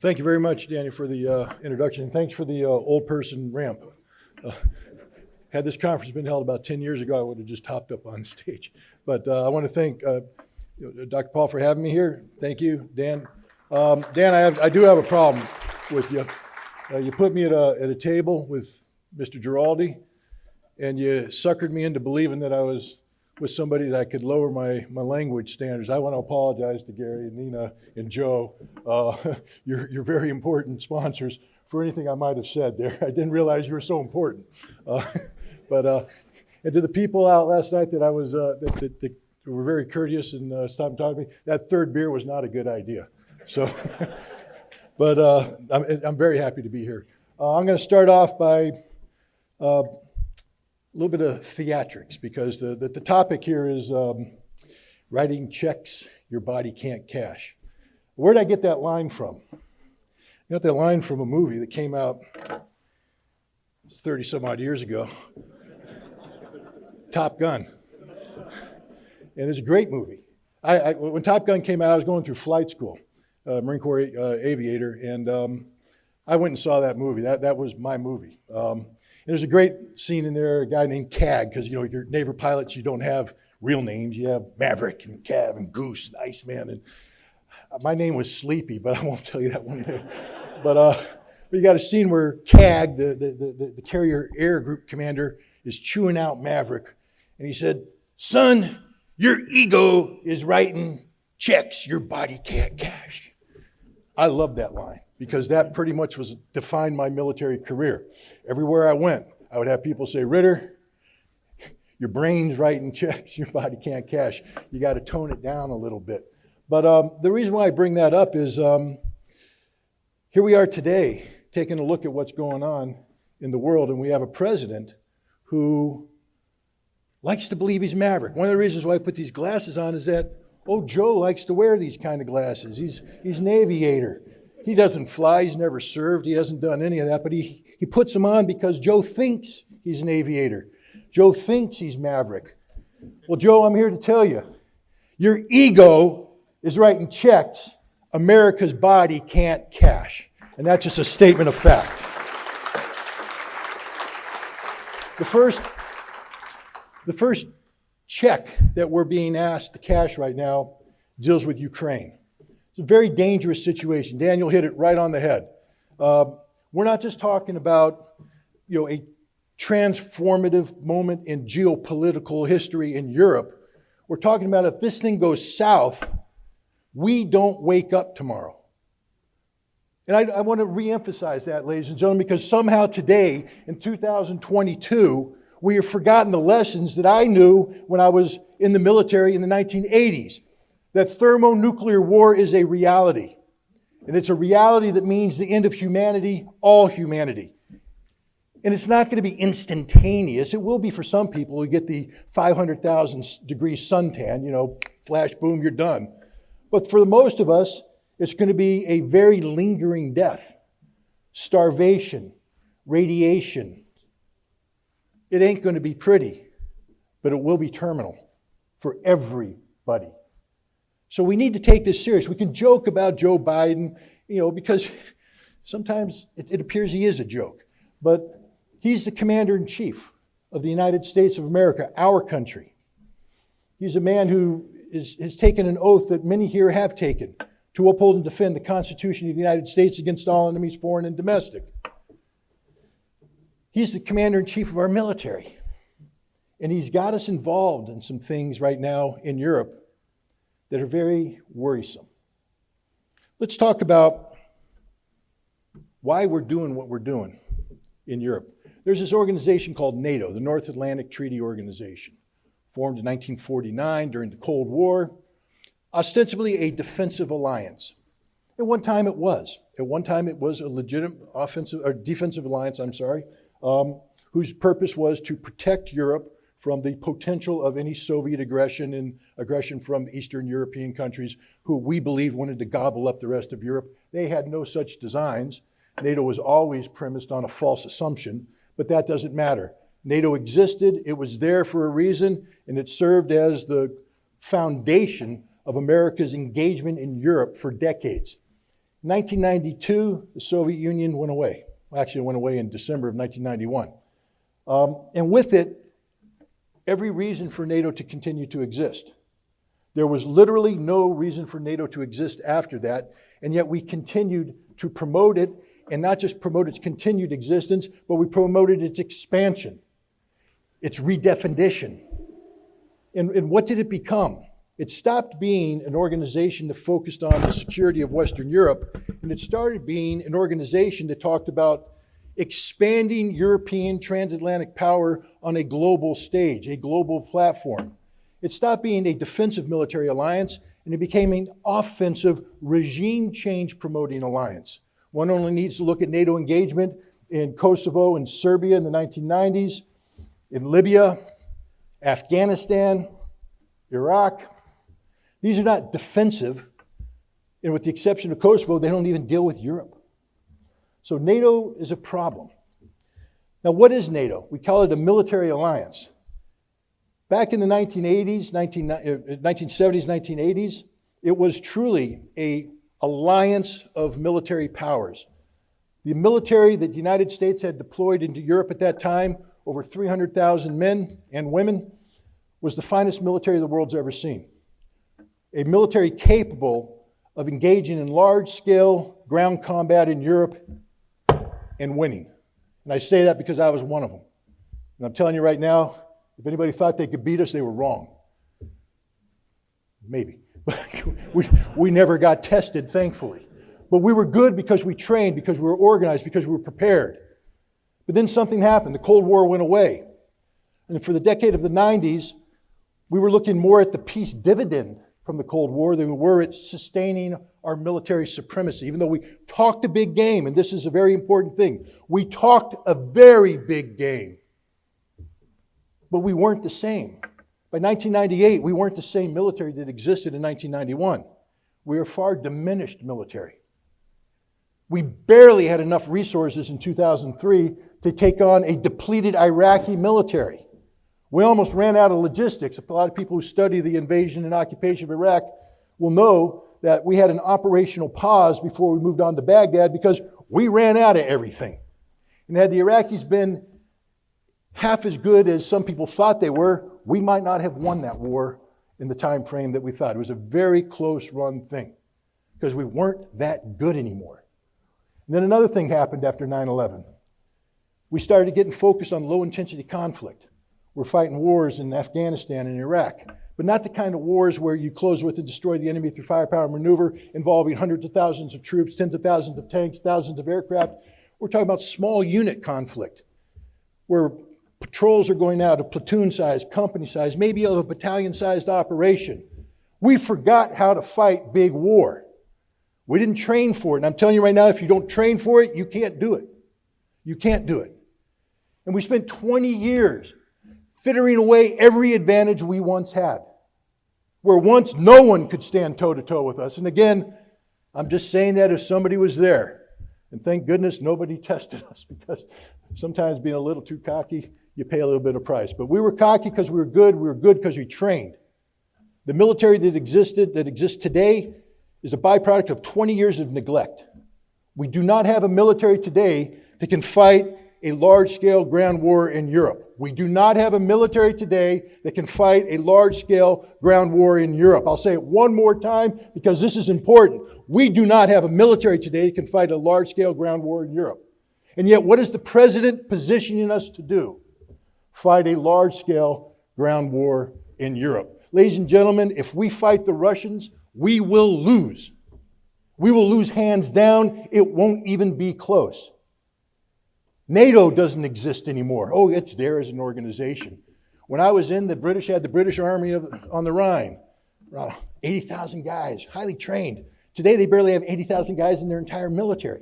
Thank you very much, Danny, for the introduction. Thanks for the old person ramp. Had this conference been held about 10 years ago, I would have just hopped up on stage. But I want to thank Dr. Paul for having me here. Thank you, Dan. Dan, I do have a problem with you. You put me at a table with Mr. Giraldi, and you suckered me into believing that I was with somebody that I could lower my language standards. I want to apologize to Gary and Nina and Joe, your very important sponsors, for anything I might have said there. I didn't realize you were so important. And to the people out last night that I was that were very courteous and stopped and talked to me, that third beer was not a good idea. So, but I'm very happy to be here. I'm going to start off by a little bit of theatrics, because the topic here is writing checks your body can't cash. Where did I get that line from? I got that line from a movie that came out 30 some odd years ago, Top Gun. And it's a great movie. When Top Gun came out, I was going through flight school, Marine Corps aviator, and I went and saw that movie. That was my movie. There's a great scene in there, a guy named Cag, because your naval pilots, you don't have real names. You have Maverick and Cav and Goose and Iceman. And my name was Sleepy, but I won't tell you that one day. But you got a scene where Cag, the carrier air group commander, is chewing out Maverick. And he said, "Son, your ego is writing checks your body can't cash." I love that line, because that pretty much defined my military career. Everywhere I went, I would have people say, "Ritter, your brain's writing checks your body can't cash. You got to tone it down a little bit." But the reason why I bring that up is here we are today taking a look at what's going on in the world, and we have a president who likes to believe he's Maverick. One of the reasons why I put these glasses on is that, Joe likes to wear these kind of glasses. He's an aviator. He doesn't fly, he's never served, he hasn't done any of that, but he puts them on because Joe thinks he's an aviator. Joe thinks he's Maverick. Well, Joe, I'm here to tell you, your ego is writing checks America's body can't cash. And that's just a statement of fact. The first check that we're being asked to cash right now deals with Ukraine. It's a very dangerous situation. Daniel hit it right on the head. We're not just talking about a transformative moment in geopolitical history in Europe. We're talking about, if this thing goes south, we don't wake up tomorrow. And I want to reemphasize that, ladies and gentlemen, because somehow today, in 2022, we have forgotten the lessons that I knew when I was in the military in the 1980s. That thermonuclear war is a reality. And it's a reality that means the end of humanity, all humanity. And it's not going to be instantaneous. It will be for some people who get the 500,000 degree suntan, flash, boom, you're done. But for the most of us, it's going to be a very lingering death. Starvation, radiation. It ain't going to be pretty, but it will be terminal for everybody. So we need to take this serious. We can joke about Joe Biden, because sometimes it appears he is a joke. But he's the commander-in-chief of the United States of America, our country. He's a man who has taken an oath that many here have taken to uphold and defend the Constitution of the United States against all enemies, foreign and domestic. He's the commander-in-chief of our military. And he's got us involved in some things right now in Europe that are very worrisome. Let's talk about why we're doing what we're doing in Europe. There's this organization called NATO, the North Atlantic Treaty Organization, formed in 1949 during the Cold War, ostensibly a defensive alliance. At one time it was. At one time it was a legitimate defensive alliance, whose purpose was to protect Europe from the potential of any Soviet aggression and aggression from Eastern European countries who we believe wanted to gobble up the rest of Europe. They had no such designs. NATO was always premised on a false assumption, but that doesn't matter. NATO existed, it was there for a reason, and it served as the foundation of America's engagement in Europe for decades. 1992, the Soviet Union went away. Well, actually, it went away in December of 1991. And with it, every reason for NATO to continue to exist. There was literally no reason for NATO to exist after that, and yet we continued to promote it, and not just promote its continued existence, but we promoted its expansion, its redefinition. And what did it become? It stopped being an organization that focused on the security of Western Europe, and it started being an organization that talked about expanding European transatlantic power on a global stage, a global platform. It stopped being a defensive military alliance, and it became an offensive regime change promoting alliance. One only needs to look at NATO engagement in Kosovo and Serbia in the 1990s, in Libya, Afghanistan, Iraq. These are not defensive, and with the exception of Kosovo, they don't even deal with Europe. So NATO is a problem. Now, what is NATO? We call it a military alliance. Back in the 1970s, 1980s, it was truly an alliance of military powers. The military that the United States had deployed into Europe at that time, over 300,000 men and women, was the finest military the world's ever seen. A military capable of engaging in large-scale ground combat in Europe and winning. And I say that because I was one of them. And I'm telling you right now, if anybody thought they could beat us, they were wrong. Maybe. we never got tested, thankfully. But we were good because we trained, because we were organized, because we were prepared. But then something happened. The Cold War went away. And for the decade of the 90s, we were looking more at the peace dividend from the Cold War than we were at sustaining our military supremacy. Even though we talked a big game, and this is a very important thing, we talked a very big game. But we weren't the same. By 1998, we weren't the same military that existed in 1991. We were a far diminished military. We barely had enough resources in 2003 to take on a depleted Iraqi military. We almost ran out of logistics. A lot of people who study the invasion and occupation of Iraq will know that we had an operational pause before we moved on to Baghdad because we ran out of everything. And had the Iraqis been half as good as some people thought they were, we might not have won that war in the time frame that we thought. It was a very close run thing because we weren't that good anymore. And then another thing happened after 9/11. We started getting focused on low-intensity conflict. We're fighting wars in Afghanistan and Iraq, but not the kind of wars where you close with and destroy the enemy through firepower maneuver involving hundreds of thousands of troops, tens of thousands of tanks, thousands of aircraft. We're talking about small unit conflict where patrols are going out of platoon size, company size, maybe of a battalion-sized operation. We forgot how to fight big war. We didn't train for it. And I'm telling you right now, if you don't train for it, you can't do it. You can't do it. And we spent 20 years frittering away every advantage we once had, where once no one could stand toe-to-toe with us. And again, I'm just saying that if somebody was there. And thank goodness nobody tested us, because sometimes being a little too cocky, you pay a little bit of price. But we were cocky because we were good because we trained. The military that exists today is a byproduct of 20 years of neglect. We do not have a military today that can fight a large-scale ground war in Europe. We do not have a military today that can fight a large-scale ground war in Europe. I'll say it one more time because this is important. We do not have a military today that can fight a large-scale ground war in Europe. And yet, what is the president positioning us to do? Fight a large-scale ground war in Europe. Ladies and gentlemen, if we fight the Russians, we will lose. We will lose hands down. It won't even be close. NATO doesn't exist anymore. Oh, it's there as an organization. When I was in, the British had the British Army on the Rhine. Around 80,000 guys, highly trained. Today, they barely have 80,000 guys in their entire military.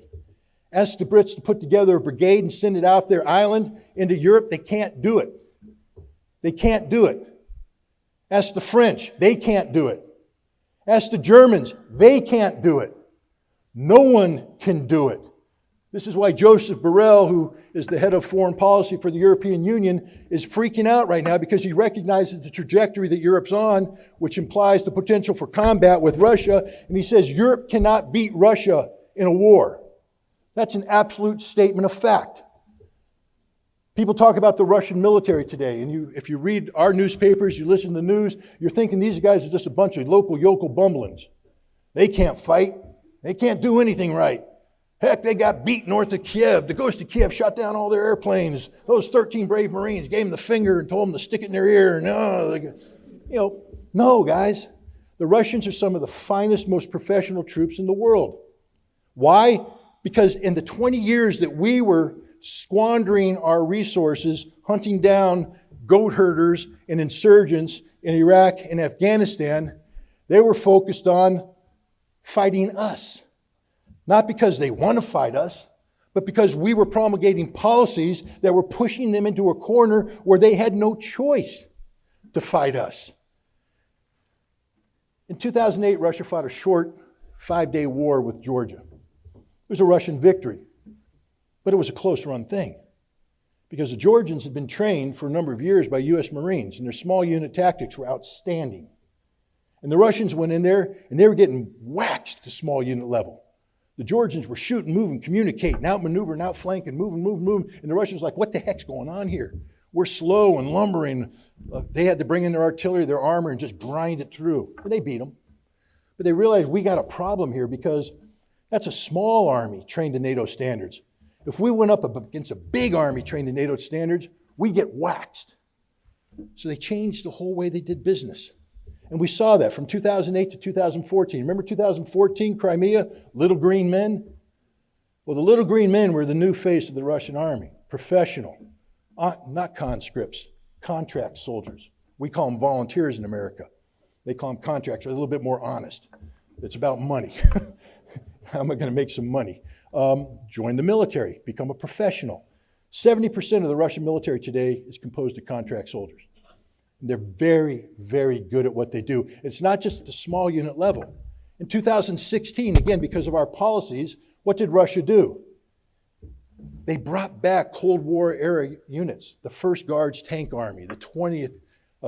Ask the Brits to put together a brigade and send it out their island into Europe. They can't do it. They can't do it. Ask the French. They can't do it. Ask the Germans. They can't do it. No one can do it. This is why Joseph Borrell, who is the head of foreign policy for the European Union, is freaking out right now because he recognizes the trajectory that Europe's on, which implies the potential for combat with Russia. And he says Europe cannot beat Russia in a war. That's an absolute statement of fact. People talk about the Russian military today, and if you read our newspapers, you listen to the news, you're thinking these guys are just a bunch of local yokel bumblings. They can't fight. They can't do anything right. Heck, they got beat north of Kiev. The ghost of Kiev shot down all their airplanes. Those 13 brave Marines gave them the finger and told them to stick it in their ear. No, guys. The Russians are some of the finest, most professional troops in the world. Why? Because in the 20 years that we were squandering our resources, hunting down goat herders and insurgents in Iraq and Afghanistan, they were focused on fighting us. Not because they want to fight us, but because we were promulgating policies that were pushing them into a corner where they had no choice to fight us. In 2008, Russia fought a short 5-day war with Georgia. It was a Russian victory, but it was a close-run thing because the Georgians had been trained for a number of years by U.S. Marines, and their small unit tactics were outstanding. And the Russians went in there, and they were getting waxed at the small unit level. The Georgians were shooting, moving, communicating, outmaneuvering, outflanking, moving. And the Russians were like, what the heck's going on here? We're slow and lumbering. They had to bring in their artillery, their armor, and just grind it through. And they beat them. But they realized we got a problem here because that's a small army trained to NATO standards. If we went up against a big army trained to NATO standards, we get waxed. So they changed the whole way they did business. And we saw that from 2008 to 2014. Remember 2014, Crimea, little green men? Well, the little green men were the new face of the Russian army, professional, not conscripts, contract soldiers. We call them volunteers in America. They call them contracts. They're a little bit more honest. It's about money. How am I going to make some money? Join the military, become a professional. 70% of the Russian military today is composed of contract soldiers. They're very, very good at what they do. It's not just at the small unit level. In 2016, again, because of our policies, what did Russia do? They brought back Cold War era units, the 1st Guards Tank Army, the 20th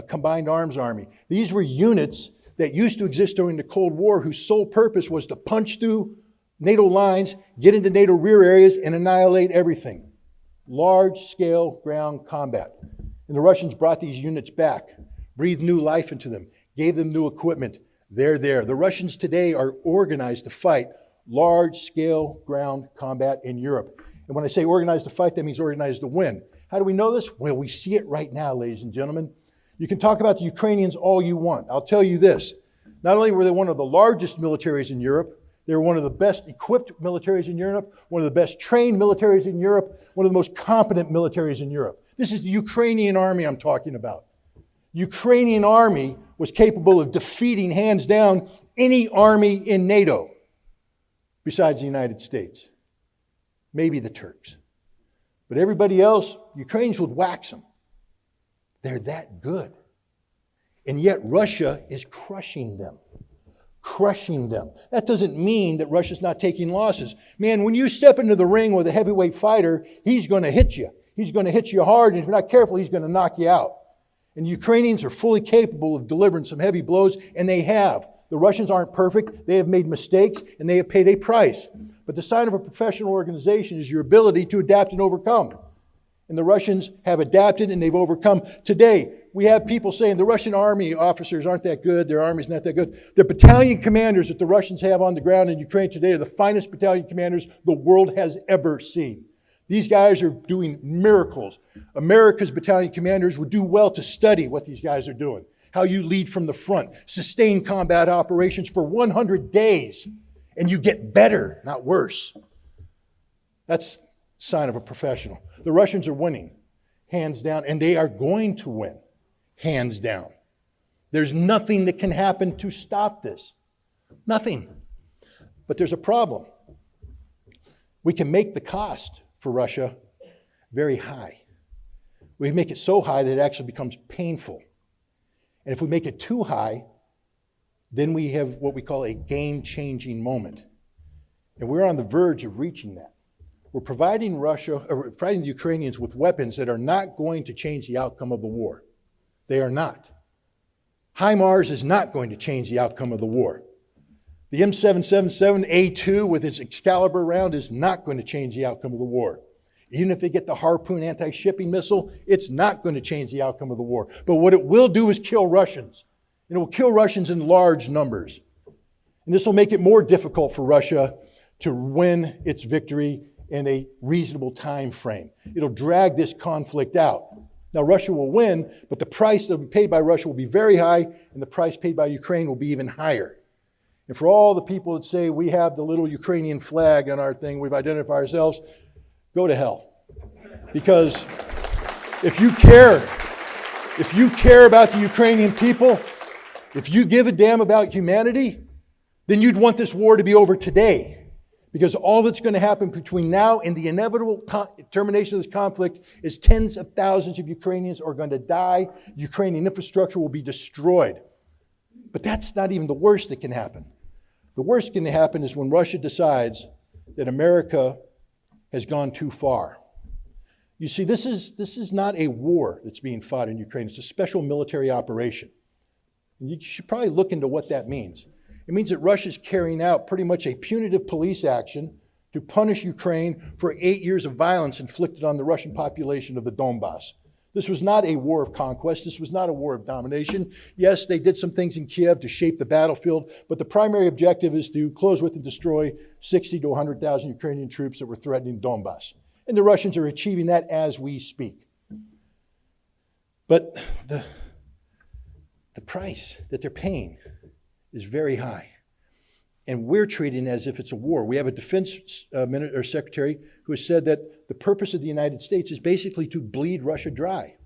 Combined Arms Army. These were units that used to exist during the Cold War whose sole purpose was to punch through NATO lines, get into NATO rear areas, and annihilate everything. Large-scale ground combat. And the Russians brought these units back, breathed new life into them, gave them new equipment. They're there. The Russians today are organized to fight large-scale ground combat in Europe. And when I say organized to fight, that means organized to win. How do we know this? Well, we see it right now, ladies and gentlemen. You can talk about the Ukrainians all you want. I'll tell you this. Not only were they one of the largest militaries in Europe, they were one of the best equipped militaries in Europe, one of the best trained militaries in Europe, one of the most competent militaries in Europe. This is the Ukrainian army I'm talking about. The Ukrainian army was capable of defeating, hands down, any army in NATO besides the United States. Maybe the Turks. But everybody else, Ukrainians would wax them. They're that good. And yet Russia is crushing them. Crushing them. That doesn't mean that Russia's not taking losses. Man, when you step into the ring with a heavyweight fighter, he's going to hit you. He's going to hit you hard, and if you're not careful, he's going to knock you out. And the Ukrainians are fully capable of delivering some heavy blows, and they have. The Russians aren't perfect. They have made mistakes, and they have paid a price. But the sign of a professional organization is your ability to adapt and overcome. And the Russians have adapted, and they've overcome. Today, we have people saying the Russian army officers aren't that good, their army's not that good. The battalion commanders that the Russians have on the ground in Ukraine today are the finest battalion commanders the world has ever seen. These guys are doing miracles. America's battalion commanders would do well to study what these guys are doing. How you lead from the front, sustain combat operations for 100 days, and you get better, not worse. That's a sign of a professional. The Russians are winning, hands down, and they are going to win, hands down. There's nothing that can happen to stop this. Nothing. But there's a problem. We can make the cost for Russia very high. We make it so high that it actually becomes painful. And if we make it too high, then we have what we call a game-changing moment. And we're on the verge of reaching that. We're providing the Ukrainians with weapons that are not going to change the outcome of the war. They are not. HIMARS is not going to change the outcome of the war. The M777A2 with its Excalibur round is not going to change the outcome of the war. Even if they get the Harpoon anti-shipping missile, it's not going to change the outcome of the war. But what it will do is kill Russians. And it will kill Russians in large numbers. And this will make it more difficult for Russia to win its victory in a reasonable time frame. It'll drag this conflict out. Now, Russia will win, but the price that will be paid by Russia will be very high, and the price paid by Ukraine will be even higher. And for all the people that say we have the little Ukrainian flag on our thing, we've identified ourselves, go to hell. Because if you care about the Ukrainian people, if you give a damn about humanity, then you'd want this war to be over today. Because all that's going to happen between now and the inevitable termination of this conflict is tens of thousands of Ukrainians are going to die. Ukrainian infrastructure will be destroyed. But that's not even the worst that can happen. The worst that can happen is when Russia decides that America has gone too far. You see, this is not a war that's being fought in Ukraine. It's a special military operation. And you should probably look into what that means. It means that Russia's carrying out pretty much a punitive police action to punish Ukraine for 8 years of violence inflicted on the Russian population of the Donbass. This was not a war of conquest. This was not a war of domination. Yes, they did some things in Kiev to shape the battlefield, but the primary objective is to close with and destroy 60 to 100,000 Ukrainian troops that were threatening Donbass. And the Russians are achieving that as we speak. But the price that they're paying is very high. And we're treating it as if it's a war. We have a defense secretary who has said that the purpose of the United States is basically to bleed Russia dry,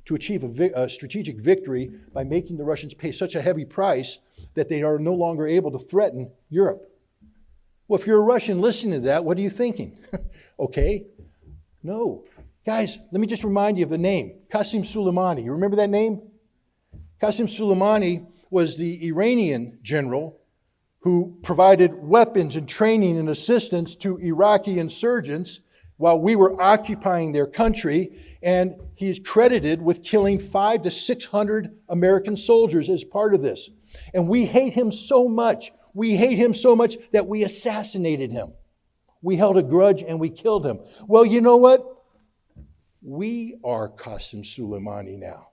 to achieve a strategic victory by making the Russians pay such a heavy price that they are no longer able to threaten Europe. Well, if you're a Russian listening to that, what are you thinking? Okay, no. Guys, let me just remind you of the name, Qasem Soleimani. You remember that name? Qasem Soleimani was the Iranian general who provided weapons and training and assistance to Iraqi insurgents while we were occupying their country, and he is credited with killing 500 to 600 American soldiers as part of this. And we hate him so much. We hate him so much that we assassinated him. We held a grudge and we killed him. Well, you know what? We are Qasem Soleimani now.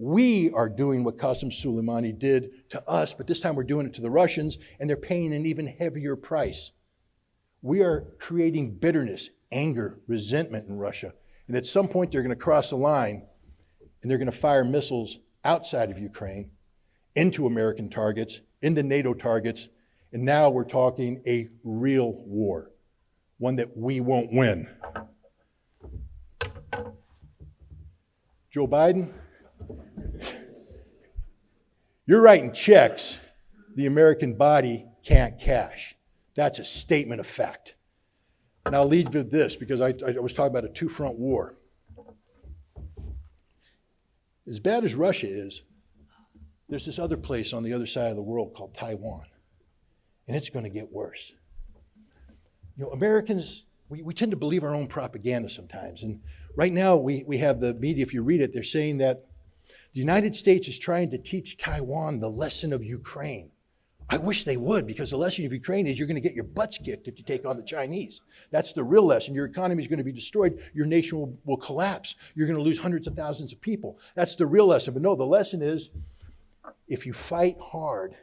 We are doing what Qasem Soleimani did to us, but this time we're doing it to the Russians, and they're paying an even heavier price. We are creating bitterness, anger, resentment in Russia. And at some point, they're going to cross the line, and they're going to fire missiles outside of Ukraine into American targets, into NATO targets, and now we're talking a real war, one that we won't win. Joe Biden, you're writing checks the American body can't cash. That's a statement of fact. And I'll lead with this because I was talking about a two-front war. As bad as Russia is, there's this other place on the other side of the world called Taiwan. And it's going to get worse. You know, Americans, we tend to believe our own propaganda sometimes. And right now we have the media, if you read it, they're saying that the United States is trying to teach Taiwan the lesson of Ukraine. I wish they would, because the lesson of Ukraine is you're going to get your butts kicked if you take on the Chinese. That's the real lesson. Your economy is going to be destroyed. Your nation will collapse. You're going to lose hundreds of thousands of people. That's the real lesson. But no, the lesson is if you fight hard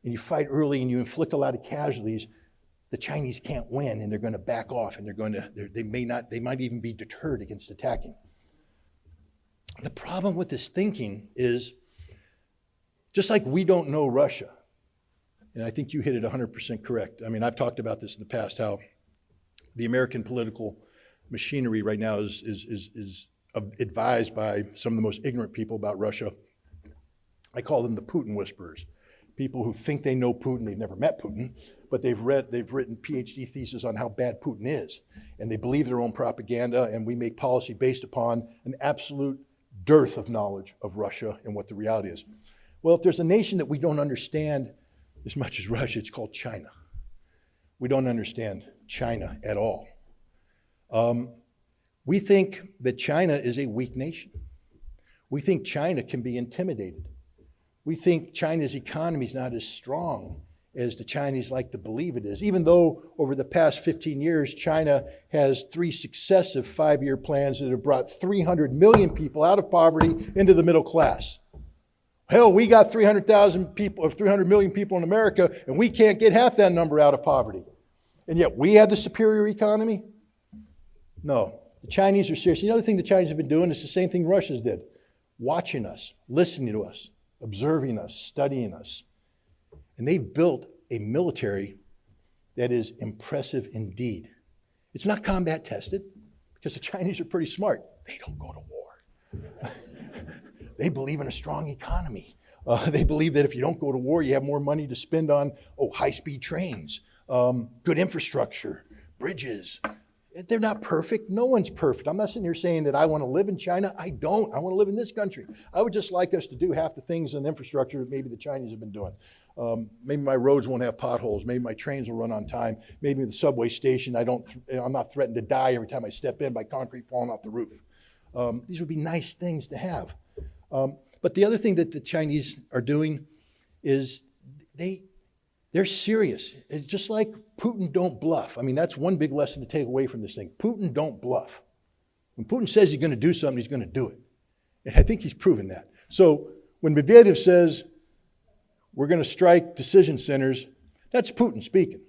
and you fight early and you inflict a lot of casualties, the Chinese can't win and they're going to back off and they might even be deterred against attacking. The problem with this thinking is, just like we don't know Russia, and I think you hit it 100% correct. I mean, I've talked about this in the past, how the American political machinery right now is advised by some of the most ignorant people about Russia. I call them the Putin whisperers. People who think they know Putin, they've never met Putin, but they've written PhD theses on how bad Putin is. And they believe their own propaganda, and we make policy based upon an absolute dearth of knowledge of Russia and what the reality is. Well, if there's a nation that we don't understand as much as Russia, it's called China. We don't understand China at all. We think that China is a weak nation. We think China can be intimidated. We think China's economy is not as strong as the Chinese like to believe it is, even though over the past 15 years, China has 3 successive 5-year plans that have brought 300 million people out of poverty into the middle class. Hell, we got 300,000 people, or 300 million people in America, and we can't get half that number out of poverty. And yet we have the superior economy? No. The Chinese are serious. The other thing the Chinese have been doing is the same thing Russians did. Watching us, listening to us, observing us, studying us. And they've built a military that is impressive indeed. It's not combat tested because the Chinese are pretty smart. They don't go to war. They believe in a strong economy. They believe that if you don't go to war, you have more money to spend on high-speed trains, good infrastructure, bridges. They're not perfect. No one's perfect. I'm not sitting here saying that I want to live in China. I don't. I want to live in this country. I would just like us to do half the things in infrastructure that maybe the Chinese have been doing. Maybe my roads won't have potholes. Maybe my trains will run on time. Maybe the subway station, I'm not threatened to die every time I step in by concrete falling off the roof. These would be nice things to have. But the other thing that the Chinese are doing is they're serious. It's just like Putin don't bluff. I mean, that's one big lesson to take away from this thing. Putin don't bluff. When Putin says he's going to do something, he's going to do it. And I think he's proven that. So when Medvedev says we're going to strike decision centers, that's Putin speaking.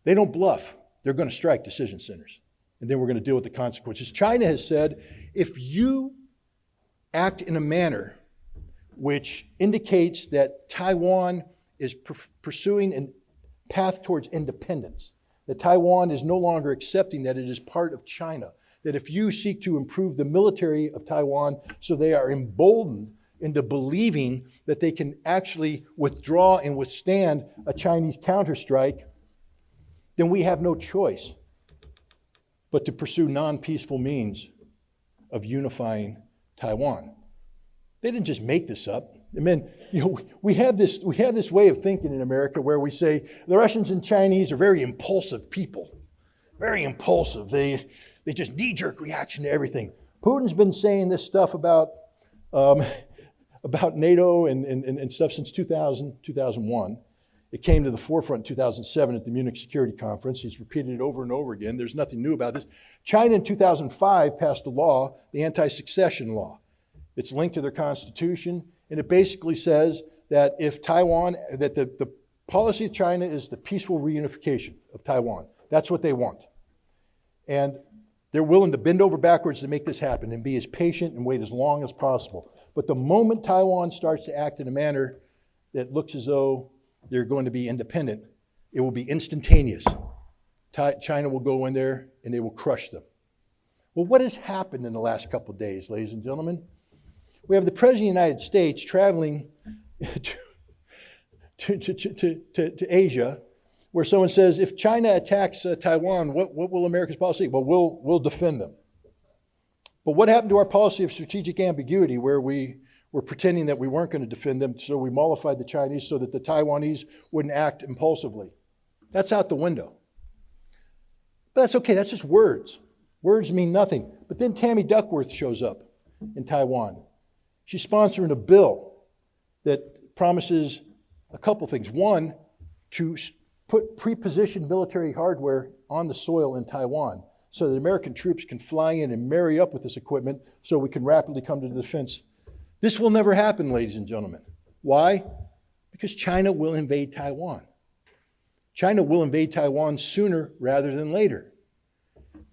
They don't bluff. They're going to strike decision centers. And then we're going to deal with the consequences. China has said, if you act in a manner which indicates that Taiwan is pursuing a path towards independence, that Taiwan is no longer accepting that it is part of China, that if you seek to improve the military of Taiwan so they are emboldened into believing that they can actually withdraw and withstand a Chinese counterstrike, then we have no choice but to pursue non-peaceful means of unifying Taiwan. They didn't just make this up. I mean, we have this way of thinking in America where we say the Russians and Chinese are very impulsive people, very impulsive. They just knee-jerk reaction to everything. Putin's been saying this stuff about NATO and stuff since 2001. It came to the forefront in 2007 at the Munich Security Conference. He's repeated it over and over again. There's nothing new about this. China in 2005 passed a law, the anti-succession law. It's linked to their constitution, and it basically says that if Taiwan, that the policy of China is the peaceful reunification of Taiwan. That's what they want. And they're willing to bend over backwards to make this happen and be as patient and wait as long as possible. But the moment Taiwan starts to act in a manner that looks as though they're going to be independent, it will be instantaneous. China will go in there and they will crush them. Well, what has happened in the last couple of days, ladies and gentlemen? We have the President of the United States traveling to Asia, where someone says, if China attacks Taiwan, what will America's policy? Well, we'll defend them. But what happened to our policy of strategic ambiguity, where we were pretending that we weren't going to defend them, so we mollified the Chinese so that the Taiwanese wouldn't act impulsively? That's out the window. But that's okay, that's just words. Words mean nothing. But then Tammy Duckworth shows up in Taiwan. She's sponsoring a bill that promises a couple things. One, to put pre-positioned military hardware on the soil in Taiwan so that American troops can fly in and marry up with this equipment so we can rapidly come to the defense. This will never happen, ladies and gentlemen. Why? Because China will invade Taiwan. China will invade Taiwan sooner rather than later.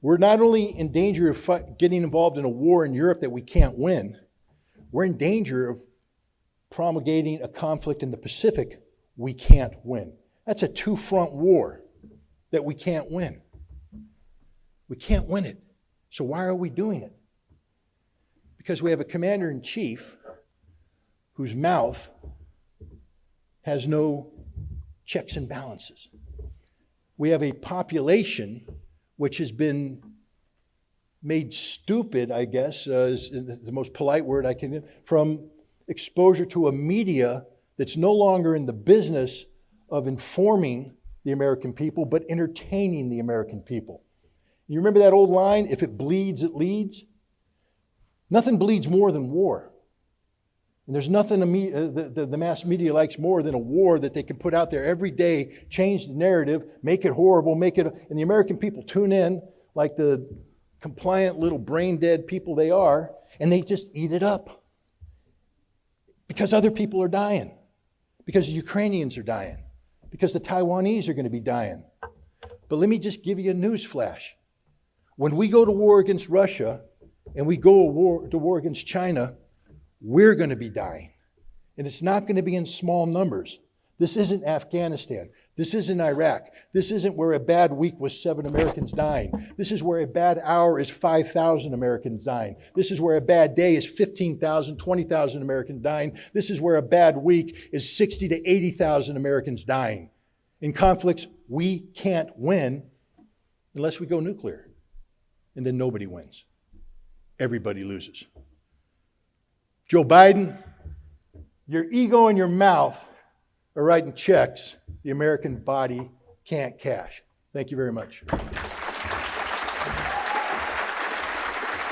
We're not only in danger of getting involved in a war in Europe that we can't win, we're in danger of promulgating a conflict in the Pacific we can't win. That's a two-front war that we can't win. We can't win it. So why are we doing it? Because we have a commander-in-chief whose mouth has no checks and balances. We have a population which has been made stupid, I guess, is the most polite word I can, from exposure to a media that's no longer in the business of informing the American people, but entertaining the American people. You remember that old line, if it bleeds, it leads? Nothing bleeds more than war. And there's nothing the mass media likes more than a war that they can put out there every day, change the narrative, make it horrible, and the American people tune in like the compliant little brain-dead people they are, and they just eat it up. Because other people are dying. Because the Ukrainians are dying. Because the Taiwanese are going to be dying. But let me just give you a news flash. When we go to war against Russia, and we go to war against China, we're going to be dying. And it's not going to be in small numbers. This isn't Afghanistan. This isn't Iraq. This isn't where a bad week was 7 Americans dying. This is where a bad hour is 5,000 Americans dying. This is where a bad day is 15,000, 20,000 Americans dying. This is where a bad week is 60 to 80,000 Americans dying. In conflicts, we can't win unless we go nuclear. And then nobody wins. Everybody loses. Joe Biden, your ego and your mouth are writing checks the American body can't cash. Thank you very much.